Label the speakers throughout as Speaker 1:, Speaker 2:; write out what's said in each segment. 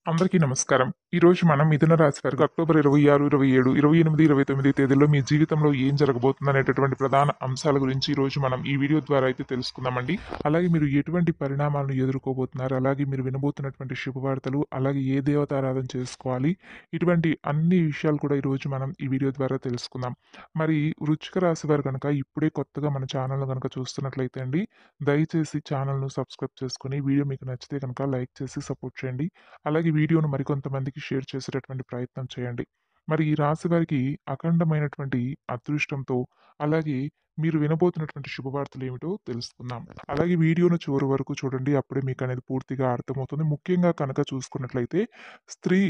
Speaker 1: అందరికీ నమస్కారం. ఈరోజు మనం మిథున రాశి వారికి అక్టోబర్ 26, 27, 28, 29 తేదీల్లో మీ జీవితంలో ఏం జరగబోతుందనేటటువంటి ప్రధాన అంశాల గురించి ఈరోజు మనం ఈ వీడియో ద్వారా అయితే తెలుసుకుందామండి. అలాగే మీరు ఎటువంటి పరిణామాలను ఎదుర్కోబోతున్నారు, అలాగే మీరు వినబోతున్నటువంటి శుభవార్తలు, అలాగే ఏ దేవతారాధన చేసుకోవాలి, ఇటువంటి అన్ని విషయాలు కూడా ఈరోజు మనం ఈ వీడియో ద్వారా తెలుసుకుందాం. మరి వృశ్చిక రాశి వారు కనుక ఇప్పుడే కొత్తగా మన ఛానల్‌ను గనుక చూస్తున్నట్లయితే అండి, దయచేసి ఛానల్‌ను సబ్స్క్రైబ్ చేసుకొని వీడియో మీకు నచ్చితే గనుక లైక్ చేసి సపోర్ట్ చేయండి. అలాగే వీడియోను మరికొంతమందికి షేర్ చేసేటటువంటి ప్రయత్నం చేయండి. మరి ఈ రాశి వారికి అఖండమైనటువంటి అదృష్టంతో, అలాగే మీరు వినబోతున్నటువంటి శుభవార్తలు ఏమిటో తెలుసుకుందాం. అలాగే వీడియోను చివరి వరకు చూడండి. అప్పుడే మీకు అనేది పూర్తిగా అర్థమవుతుంది. ముఖ్యంగా కనుక చూసుకున్నట్లయితే స్త్రీ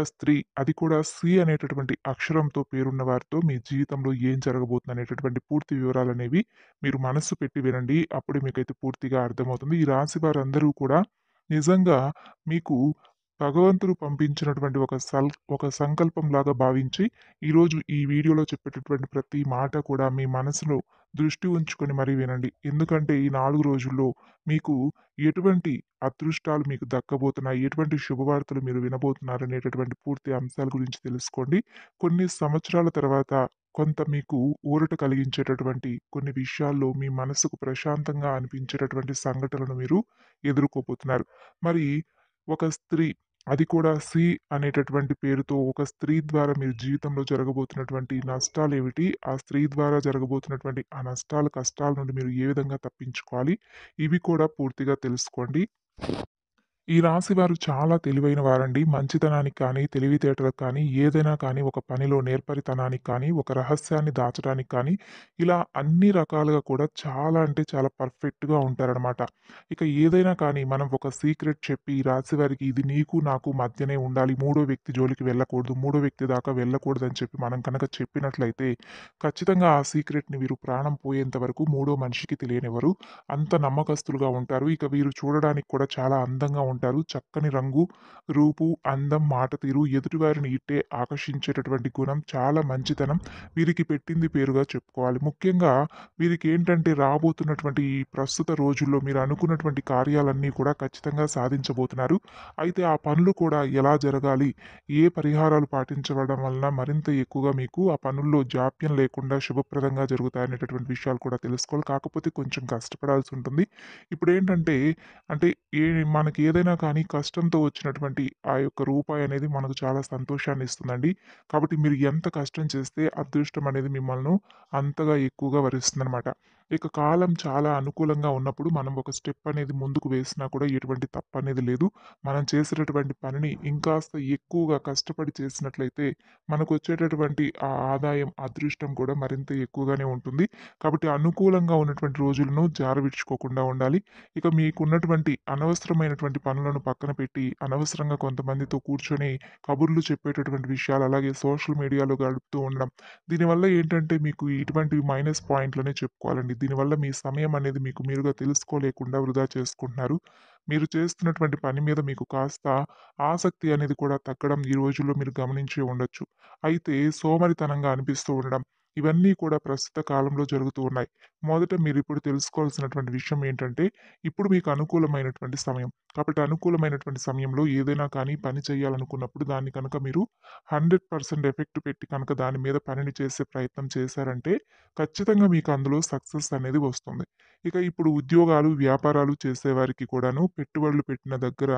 Speaker 1: స్త్రీ అది కూడా సి అనేటటువంటి అక్షరంతో పేరున్న వారితో మీ జీవితంలో ఏం జరగబోతుంది అనేటటువంటి పూర్తి వివరాలనేవి మీరు మనస్సు పెట్టి వినండి. అప్పుడే మీకైతే పూర్తిగా అర్థమవుతుంది. ఈ రాశి వారందరూ కూడా నిజంగా మీకు భగవంతుడు పంపించినటువంటి ఒక సంకల్పంలాగా భావించి, ఈరోజు ఈ వీడియోలో చెప్పేటటువంటి ప్రతి మాట కూడా మీ మనసులో దృష్టి ఉంచుకొని మరీ వినండి. ఎందుకంటే ఈ 4 రోజుల్లో మీకు ఎటువంటి అదృష్టాలు మీకు దక్కబోతున్నాయి, ఎటువంటి శుభవార్తలు మీరు వినబోతున్నారనేటటువంటి పూర్తి అంశాల గురించి తెలుసుకోండి. కొన్ని సంవత్సరాల తర్వాత కొంత మీకు ఊరట కలిగించేటటువంటి కొన్ని విషయాల్లో మీ మనసుకు ప్రశాంతంగా అనిపించేటటువంటి సంఘటనలను మీరు ఎదుర్కోబోతున్నారు. మరి ఒక స్త్రీ, అది కూడా సి అనేటటువంటి పేరుతో ఒక స్త్రీ ద్వారా మీ జీవితంలో జరగబోతున్నటువంటి నష్టాలేమిటి? ఆ స్త్రీ ద్వారా జరగబోతున్నటువంటి ఆ నష్టాలు, కష్టాల నుండి మీరు ఏ విధంగా తప్పించుకోవాలి? ఇవి కూడా పూర్తిగా తెలుసుకోండి. ఈ రాశి వారు చాలా తెలివైన వారండి. మంచితనానికి కానీ, తెలివితేటలకు కానీ, ఏదైనా కానీ, ఒక పనిలో నేర్పరితనానికి కానీ, ఒక రహస్యాన్ని దాచడానికి కానీ, ఇలా అన్ని రకాలుగా కూడా చాలా అంటే చాలా పర్ఫెక్ట్‌గా ఉంటారనమాట. ఇక ఏదైనా కానీ మనం ఒక సీక్రెట్ చెప్పి ఈ రాశి వారికి ఇది నీకు, నాకు మధ్యనే ఉండాలి. మూడో వ్యక్తి జోలికి వెళ్ళకూడదు. మూడో వ్యక్తి దాకా వెళ్ళకూడదని చెప్పి మనం కనుక చెప్పినట్లయితే, ఖచ్చితంగా ఆ సీక్రెట్‌ని వీరు ప్రాణం పోయేంత వరకు మూడో మనిషికి తెలియనివ్వరు. అంత నమ్మకస్తులుగా ఉంటారు. ఇక వీరు చూడడానికి కూడా చాలా అందంగా ఉంటారు. చక్కని రంగు, రూపు, అందం, మాట తీరు, ఎదుటివారిని ఇట్టే ఆకర్షించేటటువంటి గుణం, చాలా మంచితనం వీరికి పెట్టింది పేరుగా చెప్పుకోవాలి. ముఖ్యంగా వీరికేంటంటే రాబోతున్నటువంటి ఈ ప్రస్తుత రోజుల్లో మీరు అనుకున్నటువంటి కార్యాలన్నీ కూడా ఖచ్చితంగా సాధించబోతున్నారు. అయితే ఆ పనులు కూడా ఎలా జరగాలి? ఏ పరిహారాలు పాటించడం వలన మరింత ఎక్కువగా మీకు ఆ పనుల్లో జాప్యం లేకుండా శుభప్రదంగా జరుగుతాయనేటటువంటి విషయాలు కూడా తెలుసుకోవాలి. కాకపోతే కొంచెం కష్టపడాల్సి ఉంటుంది. ఇప్పుడేంటంటే అంటే ఏ మనకి ఏదైనా కానీ కష్టంతో వచ్చినటువంటి ఆ యొక్క రూపాయి అనేది మనకు చాలా సంతోషాన్ని ఇస్తుందండి. కాబట్టి మీరు ఎంత కష్టం చేస్తే అదృష్టం అనేది మిమ్మల్ని అంతగా ఎక్కువగా వరిస్తుందనమాట. ఇక కాలం చాలా అనుకూలంగా ఉన్నప్పుడు మనం ఒక స్టెప్ అనేది ముందుకు వేసినా కూడా ఎటువంటి తప్పనేది లేదు. మనం చేసేటటువంటి పనిని ఇంకాస్త ఎక్కువగా కష్టపడి చేసినట్లయితే మనకొచ్చేటటువంటి ఆ ఆదాయం, అదృష్టం కూడా మరింత ఎక్కువగానే ఉంటుంది. కాబట్టి అనుకూలంగా ఉన్నటువంటి రోజులను జారవిడుచుకోకుండా ఉండాలి. ఇక మీకున్నటువంటి అనవసరమైనటువంటి పనులను పక్కన పెట్టి, అనవసరంగా కొంతమందితో కూర్చొని కబుర్లు చెప్పేటటువంటి విషయాలు, అలాగే సోషల్ మీడియాలో గడుపుతూ ఉండడం. దీనివల్ల ఏంటంటే మీకు ఇటువంటి మైనస్ పాయింట్లనే చెప్పుకోవాలండి. దీనివల్ల మీ సమయం అనేది మీకు మీరుగా తెలుసుకోలేకుండా వృధా చేసుకుంటున్నారు. మీరు చేస్తున్నటువంటి పని మీద మీకు కాస్త ఆసక్తి అనేది కూడా తగ్గడం ఈ రోజుల్లో మీరు గమనించే ఉండొచ్చు. అయితే సోమరితనంగా అనిపిస్తూ ఉండడం, ఇవన్నీ కూడా ప్రస్తుత కాలంలో జరుగుతూ ఉన్నాయి. మొదట మీరిప్పుడు తెలుసుకోవాల్సినటువంటి విషయం ఏంటంటే, ఇప్పుడు మీకు అనుకూలమైనటువంటి సమయం. కాబట్టి అనుకూలమైనటువంటి సమయంలో ఏదైనా కానీ పని చేయాలనుకున్నప్పుడు దాన్ని కనుక మీరు 100% ఎఫెక్ట్ పెట్టి కనుక దాని మీద పనిని చేసే ప్రయత్నం చేశారంటే, ఖచ్చితంగా మీకు అందులో సక్సెస్ అనేది వస్తుంది. ఇక ఇప్పుడు ఉద్యోగాలు, వ్యాపారాలు చేసేవారికి కూడాను పెట్టుబడులు పెట్టిన దగ్గర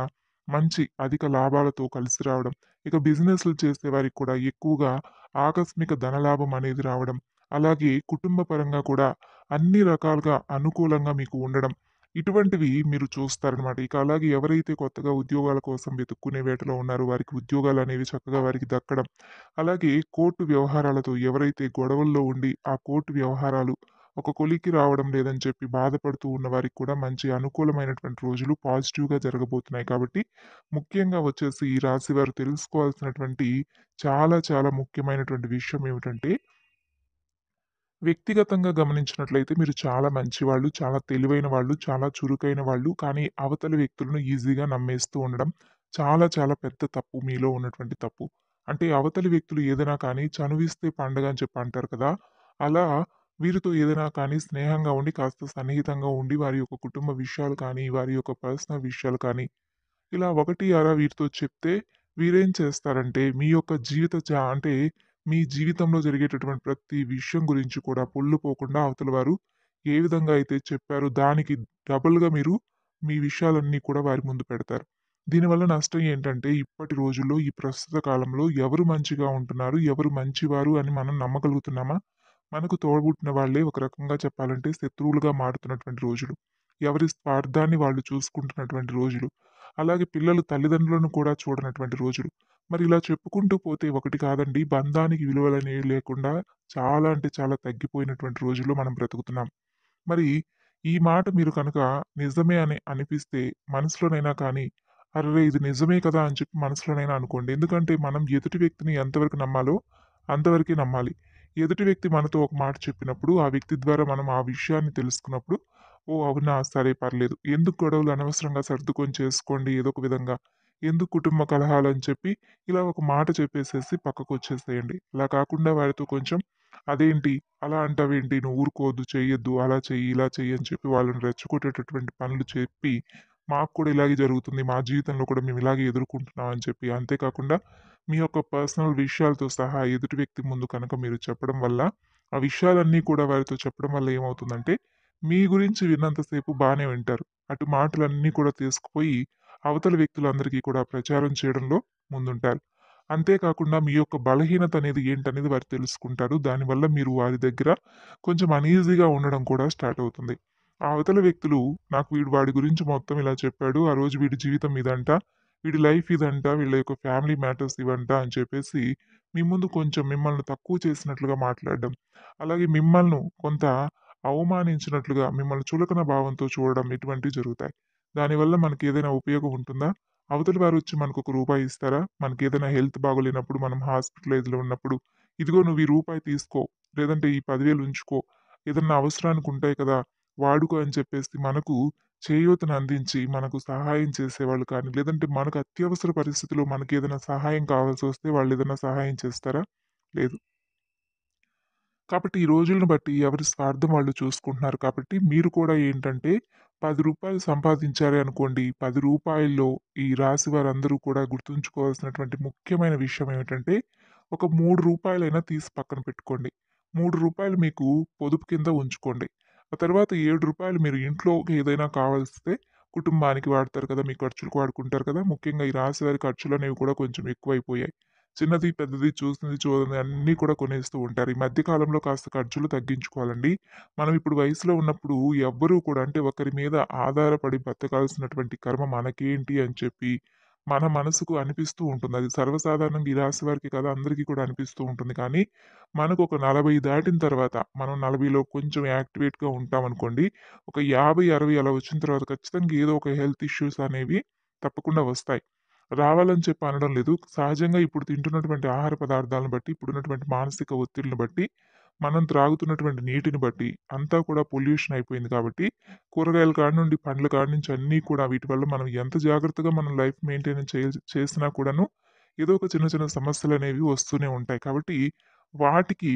Speaker 1: మంచి అధిక లాభాలతో కలిసి రావడం. ఇక బిజినెస్‌లు చేసేవారికి కూడా ఎక్కువగా ఆకస్మిక ధనలాభం అనేది రావడం. అలాగే కుటుంబ పరంగా కూడా అన్ని రకాలుగా అనుకూలంగా మీకు ఉండడం. ఇటువంటివి మీరు చూస్తారనమాట. ఇక అలాగే ఎవరైతే కొత్తగా ఉద్యోగాల కోసం వెతుక్కునే వేటలో ఉన్నారో వారికి ఉద్యోగాలనేవి చక్కగా వారికి దక్కడం. అలాగే కోర్టు వ్యవహారాలతో ఎవరైతే గొడవల్లో ఉండి ఆ కోర్టు వ్యవహారాలు ఒక కొలిక్కి రావడం లేదని చెప్పి బాధపడుతూ ఉన్న వారికి కూడా మంచి అనుకూలమైనటువంటి రోజులు పాజిటివ్‌గా జరగబోతున్నాయి. కాబట్టి ముఖ్యంగా వచ్చేసి ఈ రాశి వారు తెలుసుకోవాల్సినటువంటి చాలా చాలా ముఖ్యమైనటువంటి విషయం ఏమిటంటే, వ్యక్తిగతంగా గమనించినట్లయితే మీరు చాలా మంచివాళ్ళు, చాలా తెలివైన వాళ్ళు, చాలా చురుకైన వాళ్ళు. కానీ అవతలి వ్యక్తులను ఈజీగా నమ్మేస్తూ ఉండడం చాలా చాలా పెద్ద తప్పు, మీలో ఉన్నటువంటి తప్పు. అంటే అవతలి వ్యక్తులు ఏదైనా కానీ చనువిస్తే పండగ అని చెప్పి అంటారు కదా! అలా వీరితో ఏదైనా కానీ స్నేహంగా ఉండి, కాస్త సన్నిహితంగా ఉండి, వారి యొక్క కుటుంబ విషయాలు కానీ, వారి యొక్క పర్సనల్ విషయాలు కానీ ఇలా ఒకటి అరా వీరితో చెప్తే వీరేం చేస్తారంటే మీ యొక్క అంటే మీ జీవితంలో జరిగేటటువంటి ప్రతి విషయం గురించి కూడా పొల్లు పోకుండా అవతల వారు ఏ విధంగా అయితే చెప్పారో దానికి డబుల్‌గా మీరు మీ విషయాలన్నీ కూడా వారి ముందు పెడతారు. దీనివల్ల నష్టం ఏంటంటే ఇప్పటి రోజుల్లో ఈ ప్రస్తుత కాలంలో ఎవరు మంచిగా ఉంటున్నారు, ఎవరు మంచివారు అని మనం నమ్మగలుగుతున్నామా? మనకు తోడబుట్టిన వాళ్ళే ఒక రకంగా చెప్పాలంటే శత్రువులుగా మారుతున్నటువంటి రోజులు. ఎవరి స్వార్థాన్ని వాళ్ళు చూసుకుంటున్నటువంటి రోజులు. అలాగే పిల్లలు తల్లిదండ్రులను కూడా చూడనటువంటి రోజులు. మరి ఇలా చెప్పుకుంటూ పోతే ఒకటి కాదండి బంధానికి విలువలనేవి లేకుండా చాలా అంటే చాలా తగ్గిపోయినటువంటి రోజుల్లో మనం బ్రతుకుతున్నాం. మరి ఈ మాట మీరు కనుక నిజమే అని అనిపిస్తే మనసులోనైనా కానీ, అర్రె! ఇది నిజమే కదా! అని చెప్పి మనసులోనైనా అనుకోండి. ఎందుకంటే మనం ఎదుటి వ్యక్తిని ఎంతవరకు నమ్మాలో అంతవరకే నమ్మాలి. ఎదుటి వ్యక్తి మనతో ఒక మాట చెప్పినప్పుడు, ఆ వ్యక్తి ద్వారా మనం ఆ విషయాన్ని తెలుసుకున్నప్పుడు, ఓహ్! అవునా! సరే పర్లేదు. ఎందుకు గొడవలు అనవసరంగా సర్దుకొని చేసుకోండి ఏదో ఒక విధంగా. ఎందుకు కుటుంబ కలహాలని చెప్పి ఇలా ఒక మాట చెప్పేసేసి పక్కకొచ్చేసేయండి. అలా కాకుండా వారితో కొంచెం అదేంటి? అలా అంటావేంటి? నువ్వు ఊరుకోవద్దు, చెయ్యొద్దు, అలా చెయ్యి, ఇలా చెయ్యి అని చెప్పి వాళ్ళని రెచ్చగొట్టేటటువంటి పనులు చెప్పి, మాకు కూడా ఇలాగే జరుగుతుంది. మా జీవితంలో కూడా మేము ఇలాగే ఎదుర్కొంటున్నాం అని చెప్పి, అంతేకాకుండా మీ యొక్క పర్సనల్ విషయాలతో సహా ఎదుటి వ్యక్తి ముందు కనుక మీరు చెప్పడం వల్ల, ఆ విషయాలన్నీ కూడా వారితో చెప్పడం వల్ల ఏమవుతుందంటే, మీ గురించి విన్నంత సేపు బానే వింటారు. అటు మాటలన్నీ కూడా తీసుకుపోయి, అవతల వ్యక్తులందరికీ కూడా ప్రచారం చేయడంలో ముందుంటారు. అంతేకాకుండా మీ యొక్క బలహీనత అనేది ఏంటనేది వారు తెలుసుకుంటారు. దానివల్ల మీరు వారి దగ్గర కొంచెం అనీజీగా ఉండడం కూడా స్టార్ట్ అవుతుంది. ఆ అవతల వ్యక్తులు నాకు వాడి గురించి మొత్తం ఇలా చెప్పాడు. ఆ రోజు వీడి జీవితం ఇదంట. వీడి లైఫ్ ఇదంట. వీళ్ళ యొక్క ఫ్యామిలీ మ్యాటర్స్ ఇవంట అని చెప్పేసి మీ ముందు కొంచెం మిమ్మల్ని తక్కువ చేసినట్లుగా మాట్లాడడం. అలాగే మిమ్మల్ని కొంత అవమానించినట్లుగా మిమ్మల్ని చులకన భావంతో చూడడం ఇటువంటివి జరుగుతాయి. దానివల్ల మనకేదైనా ఉపయోగం ఉంటుందా? అవతలి వారొచ్చి మనకొక రూపాయి ఇస్తారా? మనకేదైనా హెల్త్ బాగోలేనప్పుడు మనం హాస్పిటలైజ్‌లో ఉన్నప్పుడు, ఇదిగో నువ్వు ఈ రూపాయి తీసుకో, లేదంటే ఈ 10,000 ఉంచుకో, ఏదన్నా అవసరానికి ఉంటాయి కదా! వాడుకో అని చెప్పేసి మనకు చేయూతనందించి, మనకు సహాయం చేసేవాళ్ళు కానీ, లేదంటే మనకు అత్యవసర పరిస్థితిలో మనకేదైనా సహాయం కావాల్సొస్తే వాళ్ళేదైనా సహాయం చేస్తారా? లేదు. కాబట్టి ఈ రోజులను బట్టి ఎవరి స్వార్థం వాళ్ళు చూసుకుంటున్నారు కాబట్టి మీరు కూడా ఏంటంటే రూ. 10 సంపాదించారే అనుకోండి. రూ. 10లో ఈ రాశి వారందరూ కూడా గుర్తుంచుకోవాల్సినటువంటి ముఖ్యమైన విషయం ఏమిటంటే ఒక రూ. 3 తీసి పక్కన పెట్టుకోండి. రూ. 3 మీకు పొదుపు కింద ఉంచుకోండి. ఆ తర్వాత రూ. 7 మీరు ఇంట్లోకి ఏదైనా కావాల్స్తే కుటుంబానికి వాడతారు కదా! మీ ఖర్చులకు వాడుకుంటారు కదా! ముఖ్యంగా ఈ రాశి వారి ఖర్చులనేవి కూడా కొంచెం ఎక్కువైపోయాయి. చిన్నది, పెద్దది, చూసింది, చూడనిది అన్నీ కూడా కొనేస్తూ ఉంటారు. ఈ మధ్య కాలంలో కాస్త ఖర్చులు తగ్గించుకోవాలండి. మనం ఇప్పుడు వయసులో ఉన్నప్పుడు ఎవ్వరూ కూడా అంటే ఒకరి మీద ఆధారపడి బతకాల్సినటువంటి కర్మ మనకేంటి అని చెప్పి మన మనసుకు అనిపిస్తూ ఉంటుంది. అది సర్వసాధారణంగా ఈ రాశి వారికి కాదు అందరికీ కూడా అనిపిస్తూ ఉంటుంది. కానీ మనకు ఒక 40 దాటిన తర్వాత మనం 40లో కొంచెం యాక్టివేట్‌గా ఉంటామనుకోండి. ఒక 50, 60 అలా వచ్చిన తర్వాత ఖచ్చితంగా ఏదో ఒక హెల్త్ ఇష్యూస్ అనేవి తప్పకుండా వస్తాయి. రావాలని చెప్పి అనడం లేదు. సహజంగా ఇప్పుడు తింటున్నటువంటి ఆహార పదార్థాలను బట్టి, ఇప్పుడున్నటువంటి మానసిక ఒత్తిడిని బట్టి, మనం త్రాగుతున్నటువంటి నీటిని బట్టి అంతా కూడా పొల్యూషన్ అయిపోయింది కాబట్టి, కూరగాయల కాడ నుండి, పండ్ల కాడ నుంచి అన్నీ కూడా వీటి వల్ల మనం ఎంత జాగ్రత్తగా మనం లైఫ్ మెయింటైన్ చేసినా కూడాను, ఏదో ఒక చిన్న చిన్న సమస్యలనేవి వస్తూనే ఉంటాయి. కాబట్టి వాటికి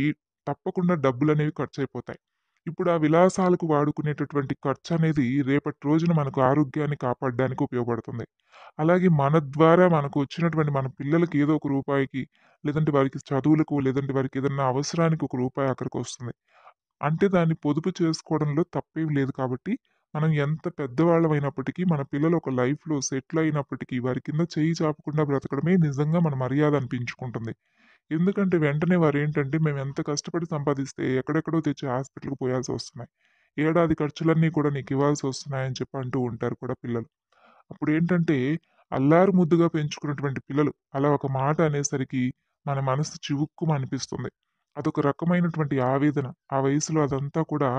Speaker 1: తప్పకుండా డబ్బులనేవి ఖర్చయిపోతాయి. ఇప్పుడు ఆ విలాసాలకు వాడుకునేటటువంటి ఖర్చనేది రేపటి రోజున మనకు ఆరోగ్యాన్ని కాపాడడానికి ఉపయోగపడుతుంది. అలాగే మన ద్వారా మనకు వచ్చినటువంటి మన పిల్లలకి ఏదో ఒక రూపాయికి, లేదంటే వారికి చదువులకు, లేదంటే వారికి ఏదన్నా అవసరానికి ఒక రూపాయి అక్కడికొస్తుంది. అంటే దాన్ని పొదుపు చేసుకోవడంలో తప్పేం లేదు కాబట్టి, మనం ఎంత పెద్దవాళ్ళమైనప్పటికీ, మన పిల్లలు ఒక లైఫ్‌లో సెటిల్ అయినప్పటికీ, వారి కింద చెయ్యి చాపకుండా బ్రతకడమే నిజంగా మన మర్యాద అనిపించుకుంటుంది. ఎందుకంటే వెంటనే వారేంటంటే, మేమెంత కష్టపడి సంపాదిస్తే ఎక్కడెక్కడో తెచ్చి హాస్పిటల్‌కి పోయాల్సొస్తున్నాయి. ఏడాది ఖర్చులన్నీ కూడా నీకివ్వాల్సొస్తున్నాయని చెప్పి అంటూ ఉంటారు కూడా పిల్లలు. అప్పుడేంటంటే, అల్లారు ముద్దుగా పెంచుకున్నటువంటి పిల్లలు అలా ఒక మాట అనేసరికి మన మనసు చివుక్కుమనిపిస్తుంది. అదొక రకమైనటువంటి ఆవేదన. ఆ వయసులో అదంతా కూడా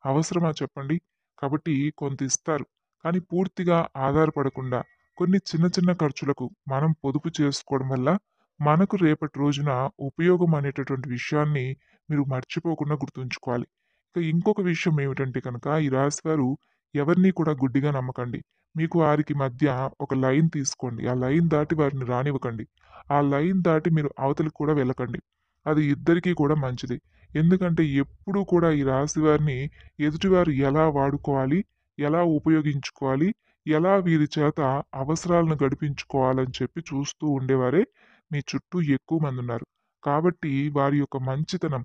Speaker 1: అవసరమా చెప్పండి? కాబట్టి కొంత ఇస్తారు. కానీ పూర్తిగా ఆధారపడకుండా కొన్ని చిన్న చిన్న ఖర్చులకు మనం పొదుపు చేసుకోవడం వల్ల మనకు రేపటి రోజున ఉపయోగం అనేటటువంటి విషయాన్ని మీరు మర్చిపోకుండా గుర్తుంచుకోవాలి. ఇక ఇంకొక విషయం ఏమిటంటే కనుక ఈ రాశివారు ఎవరిని కూడా గుడ్డిగా నమ్మకండి. మీకు వారికి మధ్య ఒక లైన్ తీసుకోండి. ఆ లైన్ దాటి వారిని రానివ్వకండి. ఆ లైన్ దాటి మీరు అవతలికి కూడా వెళ్ళకండి. అది ఇద్దరికీ కూడా మంచిది. ఎందుకంటే ఎప్పుడూ కూడా ఈ రాశి వారిని ఎదుటివారు ఎలా వాడుకోవాలి, ఎలా ఉపయోగించుకోవాలి, ఎలా వీరి చేత అవసరాలను గడిపించుకోవాలని చెప్పి చూస్తూ ఉండేవారే మీ చుట్టూ ఎక్కువ మందున్నారు. కాబట్టి వారి యొక్క మంచితనం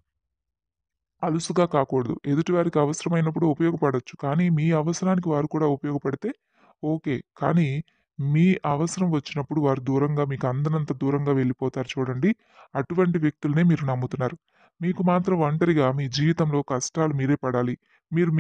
Speaker 1: అలుసుగా కాకూడదు. ఎదుటివారికి అవసరమైనప్పుడు ఉపయోగపడొచ్చు. కానీ మీ అవసరానికి వారు కూడా ఉపయోగపడితే ఓకే. కానీ మీ అవసరం వచ్చినప్పుడు వారు దూరంగా మీకు అందనంత దూరంగా వెళ్ళిపోతారు చూడండి. అటువంటి వ్యక్తులనే మీరు నమ్ముతున్నారు. మీకు మాత్రం ఒంటరిగా మీ జీవితంలో కష్టాలు మీరే పడాలి. మీరు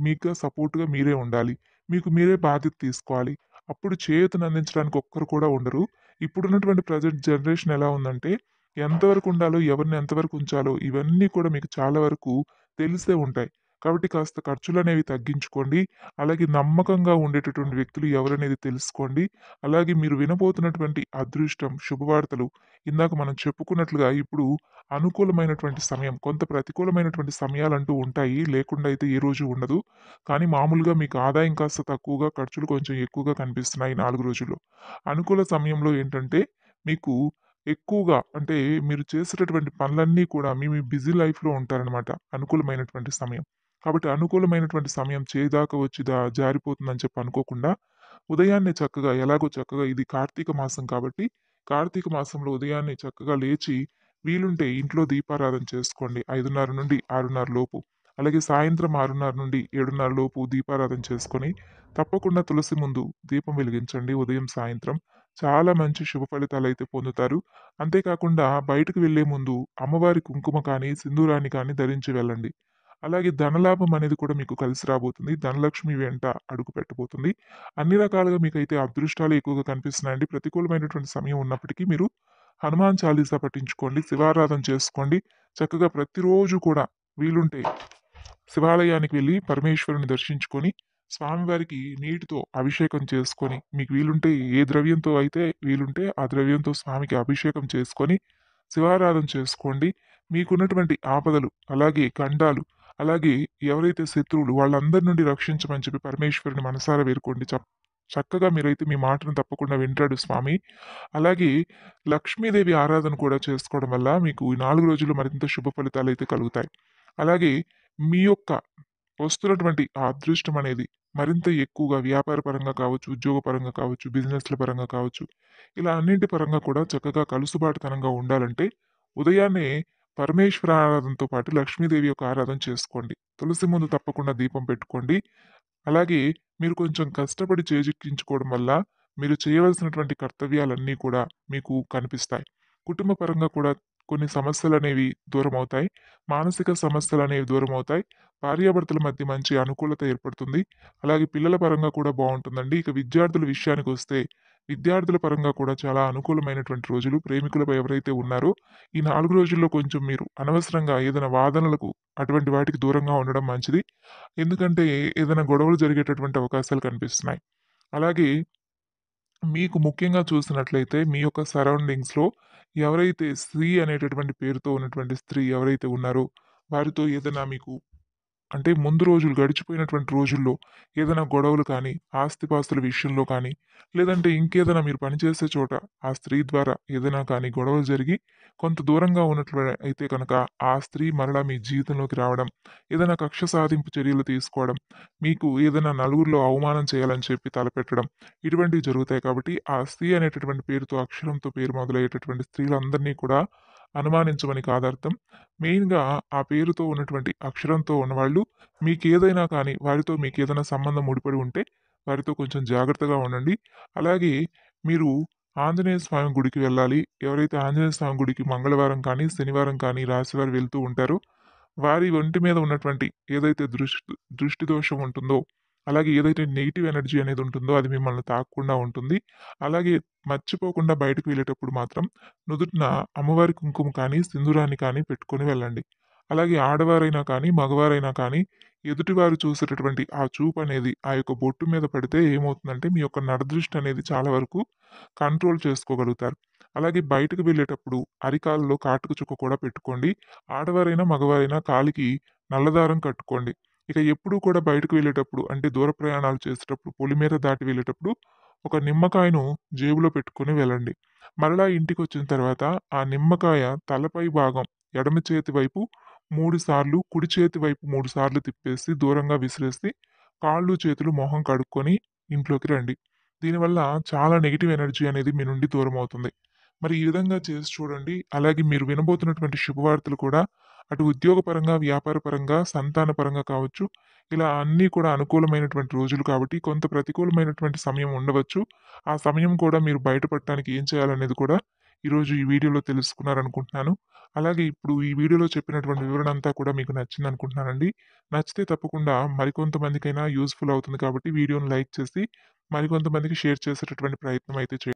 Speaker 1: మీకుగా సపోర్ట్‌గా మీరే ఉండాలి. మీకు మీరే బాధ్యత తీసుకోవాలి. అప్పుడు చేయూతనందించడానికి ఒక్కరు కూడా ఉండరు. ఇప్పుడున్నటువంటి ప్రెజెంట్ జనరేషన్ ఎలా ఉందంటే ఎంతవరకు ఉండాలో, ఎవరిని ఎంతవరకు ఉంచాలో ఇవన్నీ కూడా మీకు చాలా వరకు తెలిసే ఉంటాయి. కాబట్టి కాస్త ఖర్చులనేవి తగ్గించుకోండి. అలాగే నమ్మకంగా ఉండేటటువంటి వ్యక్తులు ఎవరనేది తెలుసుకోండి. అలాగే మీరు వినబోతున్నటువంటి అదృష్టం, శుభవార్తలు ఇందాక మనం చెప్పుకున్నట్లుగా ఇప్పుడు అనుకూలమైనటువంటి సమయం, కొంత ప్రతికూలమైనటువంటి సమయాలంటూ ఉంటాయి. లేకుండా అయితే ఏ రోజు ఉండదు. కానీ మామూలుగా మీకు ఆదాయం కాస్త తక్కువగా, ఖర్చులు కొంచెం ఎక్కువగా కనిపిస్తున్నాయి ఈ 4 రోజుల్లో. అనుకూల సమయంలో ఏంటంటే మీకు ఎక్కువగా అంటే మీరు చేసేటటువంటి పనులన్నీ కూడా మీ బిజీ లైఫ్‌లో ఉంటారనమాట. అనుకూలమైనటువంటి సమయం. కాబట్టి అనుకూలమైనటువంటి సమయం చేయిదాకా వచ్చి జారిపోతుందని చెప్పి అనుకోకుండా, ఉదయాన్నే చక్కగా ఎలాగో చక్కగా ఇది కార్తీక మాసం కాబట్టి, కార్తీక మాసంలో ఉదయాన్నే చక్కగా లేచి, వీలుంటే ఇంట్లో దీపారాధన చేసుకోండి. 5:30 నుండి 6:30 లోపు. అలాగే సాయంత్రం 6:30 నుండి 7:30 లోపు దీపారాధన చేసుకొని, తప్పకుండా తులసి ముందు దీపం వెలిగించండి ఉదయం, సాయంత్రం. చాలా మంచి శుభ ఫలితాలైతే పొందుతారు. అంతేకాకుండా బయటకు వెళ్ళే ముందు అమ్మవారి కుంకుమ కానీ, సింధూరాన్ని కానీ ధరించి వెళ్ళండి. అలాగే ధనలాభం అనేది కూడా మీకు కలిసి రాబోతుంది. ధనలక్ష్మి వెంట అడుగు పెట్టబోతుంది. అన్ని రకాలుగా మీకైతే అదృష్టాలు ఎక్కువగా కనిపిస్తున్నాయండి. ప్రతికూలమైనటువంటి సమయం ఉన్నప్పటికీ మీరు హనుమాన్ చాలీసా పఠించుకోండి. శివారాధన చేసుకోండి. చక్కగా ప్రతిరోజు కూడా వీలుంటే శివాలయానికి వెళ్లి పరమేశ్వరుని దర్శించుకొని, స్వామివారికి నీటితో అభిషేకం చేసుకొని, మీకు వీలుంటే ఏ ద్రవ్యంతో అయితే వీలుంటే ఆ ద్రవ్యంతో స్వామికి అభిషేకం చేసుకొని, శివారాధన చేసుకోండి. మీకున్నటువంటి ఆపదలు, అలాగే గండాలు, అలాగే ఎవరైతే శత్రువులు వాళ్ళందరి నుండి రక్షించమని చెప్పి పరమేశ్వరుని మనసారా వేడుకోండి. చక్కగా మీరైతే మీ మాటను తప్పకుండా వింటాడు స్వామి. అలాగే లక్ష్మీదేవి ఆరాధన కూడా చేసుకోవడం వల్ల మీకు ఈ 4 రోజులు మరింత శుభ ఫలితాలైతే కలుగుతాయి. అలాగే మీ యొక్క వస్తున్నటువంటి ఆ అదృష్టం అనేది మరింత ఎక్కువగా వ్యాపార పరంగా కావచ్చు, ఉద్యోగ పరంగా కావచ్చు, బిజినెస్‌ల పరంగా కావచ్చు, ఇలా అన్నింటి పరంగా కూడా చక్కగా కలుసుబాటుతనంగా ఉండాలంటే ఉదయాన్నే పరమేశ్వర ఆరాధనతో పాటు లక్ష్మీదేవి యొక్క ఆరాధన చేసుకోండి. తులసి ముందు తప్పకుండా దీపం పెట్టుకోండి. అలాగే మీరు కొంచెం కష్టపడి చేజిక్కించుకోవడం వల్ల మీరు చేయవలసినటువంటి కర్తవ్యాలన్నీ కూడా మీకు కనిపిస్తాయి. కుటుంబ పరంగా కూడా కొన్ని సమస్యలనేవి దూరమవుతాయి. మానసిక సమస్యలనేవి దూరమవుతాయి. భార్యాభర్తల మధ్య మంచి అనుకూలత ఏర్పడుతుంది. అలాగే పిల్లల పరంగా కూడా బావుంటుందండి. ఇక విద్యార్థుల విషయానికొస్తే, విద్యార్థుల పరంగా కూడా చాలా అనుకూలమైనటువంటి రోజులు. ప్రేమికులు ఎవరైతే ఉన్నారో, ఈ 4 రోజుల్లో కొంచెం మీరు అనవసరంగా ఏదైనా వాదనలకు అటువంటి వాటికి దూరంగా ఉండడం మంచిది. ఎందుకంటే ఏదైనా గొడవలు జరిగేటటువంటి అవకాశాలు కనిపిస్తున్నాయి. అలాగే మీకు ముఖ్యంగా చూసినట్లయితే మీ యొక్క సరౌండింగ్స్‌లో ఎవరైతే శ్రీ అనేటటువంటి పేరుతో ఉన్నటువంటి స్త్రీ ఎవరైతే ఉన్నారో, వారితో ఏదైనా మీకు అంటే ముందు రోజులు గడిచిపోయినటువంటి రోజుల్లో ఏదైనా గొడవలు కానీ, ఆస్తిపాస్తుల విషయంలో కానీ, లేదంటే ఇంకేదైనా మీరు పనిచేసే చోట ఆ స్త్రీ ద్వారా ఏదైనా కానీ గొడవలు జరిగి కొంత దూరంగా ఉన్నట్లు అయితే కనుక ఆ స్త్రీ మరలా మీ జీవితంలోకి రావడం, ఏదైనా కక్ష సాధింపు చర్యలు తీసుకోవడం, మీకు ఏదైనా నలుగురిలో అవమానం చేయాలని చెప్పి తలపెట్టడం, ఇటువంటివి జరుగుతాయి కాబట్టి ఆ స్త్రీ అనేటటువంటి పేరుతో అక్షరంతో పేరు మొదలయ్యేటటువంటి స్త్రీలందరినీ కూడా అనుమానించమని కాదర్థం. మెయిన్‌గా ఆ పేరుతో ఉన్నటువంటి అక్షరంతో ఉన్నవాళ్ళు మీకేదైనా కానీ వారితో మీకేదైనా సంబంధం ముడిపడి ఉంటే వారితో కొంచెం జాగ్రత్తగా ఉండండి. అలాగే మీరు ఆంజనేయ స్వామి గుడికి వెళ్ళాలి. ఎవరైతే ఆంజనేయ స్వామి గుడికి మంగళవారం కానీ, శనివారం కానీ రాశివారు వెళ్తూ ఉంటారో వారి ఒంటి మీద ఉన్నటువంటి ఏదైతే దృష్టి దోషం ఉంటుందో, అలాగే ఏదైతే నెగెటివ్ ఎనర్జీ అనేది ఉంటుందో అది మిమ్మల్ని తాకకుండా ఉంటుంది. అలాగే మర్చిపోకుండా బయటకు వెళ్ళేటప్పుడు మాత్రం నుదుటిన అమ్మవారి కుంకుమ కానీ, సింధూరాన్ని కానీ పెట్టుకొని వెళ్ళండి. అలాగే ఆడవారైనా కానీ, మగవారైనా కానీ ఎదుటివారు చూసేటటువంటి ఆ చూపనేది ఆ యొక్క బొట్టు మీద పడితే ఏమవుతుందంటే మీ యొక్క నరదృష్టి అనేది చాలా వరకు కంట్రోల్ చేసుకోగలుగుతారు. అలాగే బయటకు వెళ్ళేటప్పుడు అరికాల్లో కాటుక చుక్క కూడా పెట్టుకోండి. ఆడవారైనా, మగవారైనా కాలికి నల్లదారం కట్టుకోండి. ఇక ఎప్పుడూ కూడా బయటకు వెళ్ళేటప్పుడు అంటే దూర ప్రయాణాలు చేసేటప్పుడు పొలిమేర దాటి వెళ్ళేటప్పుడు ఒక నిమ్మకాయను జేబులో పెట్టుకొని వెళ్ళండి. మరలా ఇంటికొచ్చిన తర్వాత ఆ నిమ్మకాయ తలపై భాగం ఎడమ చేతి వైపు 3 సార్లు, కుడి చేతి వైపు 3 సార్లు తిప్పేసి దూరంగా విసిరేసి కాళ్ళు, చేతులు, మొహం కడుక్కొని ఇంట్లోకి రండి. దీనివల్ల చాలా నెగెటివ్ ఎనర్జీ అనేది మీ నుండి దూరమవుతుంది. మరి ఈ విధంగా చేసి చూడండి. అలాగే మీరు వినబోతున్నటువంటి శుభవార్తలు కూడా అటు ఉద్యోగపరంగా, వ్యాపారపరంగా, సంతానపరంగా కావచ్చు. ఇలా అన్నీ కూడా అనుకూలమైనటువంటి రోజులు కాబట్టి కొంత ప్రతికూలమైనటువంటి సమయం ఉండవచ్చు. ఆ సమయం కూడా మీరు బయటపడటానికి ఏం చేయాలనేది కూడా ఈరోజు ఈ వీడియోలో తెలుసుకున్నారనుకుంటున్నాను. అలాగే ఇప్పుడు ఈ వీడియోలో చెప్పినటువంటి వివరణ అంతా కూడా మీకు నచ్చిందనుకుంటున్నానండి. నచ్చితే తప్పకుండా మరికొంతమందికైనా యూజ్‌ఫుల్ అవుతుంది కాబట్టి వీడియోని లైక్ చేసి మరికొంతమందికి షేర్ చేసేటటువంటి ప్రయత్నం అయితే చేయండి.